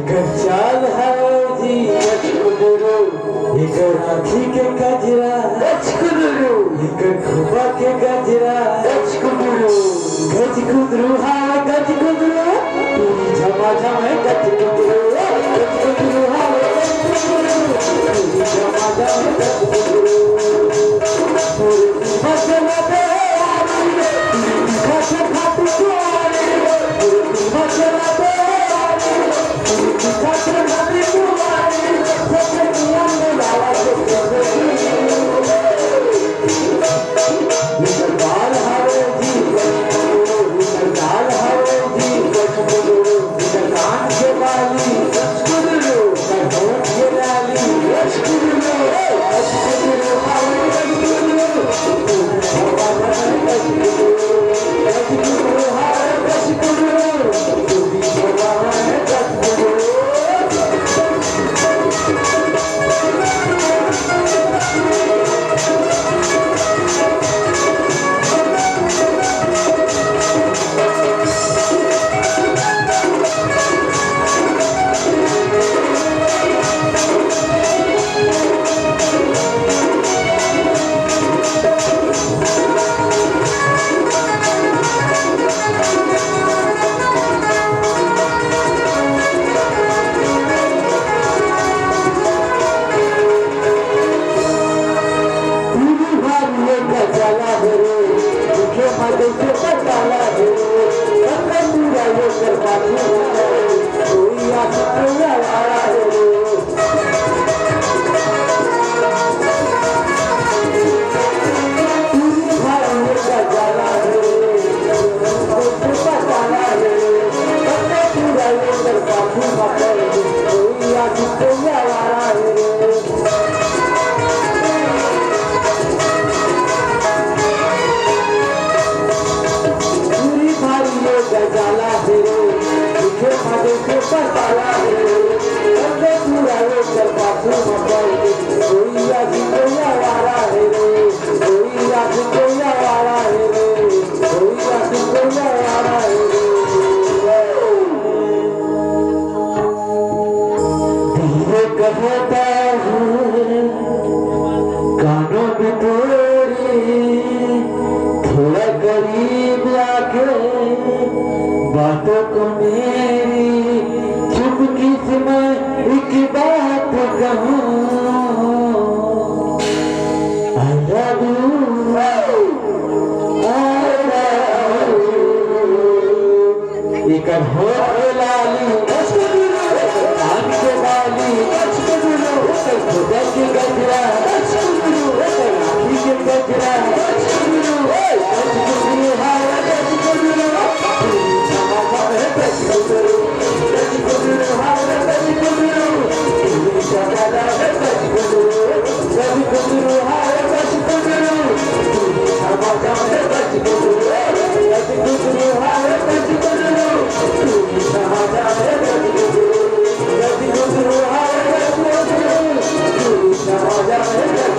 चाल हरोजी लचकुदरू एक राखी के गजरा लचकुदरू एक खुबा के गजरा लचकुदरू गजकुदरू हाँ गजकुदरू पूरी झमा झमा गजकुदरू गजकुदरू हाँ गजकुदरू पूरी झमा झमा गजकुदरू पूरी मचला दे पूरी भाषा खाती कुआरी पूरी मचला दे कानों में थोड़ा करीब आके बातों को मेरी चुपकी से मैं एक बात कहूँ I love you, एक हो लाली आन के बाली खुदा के गजरा राखी के गजरा Yeah.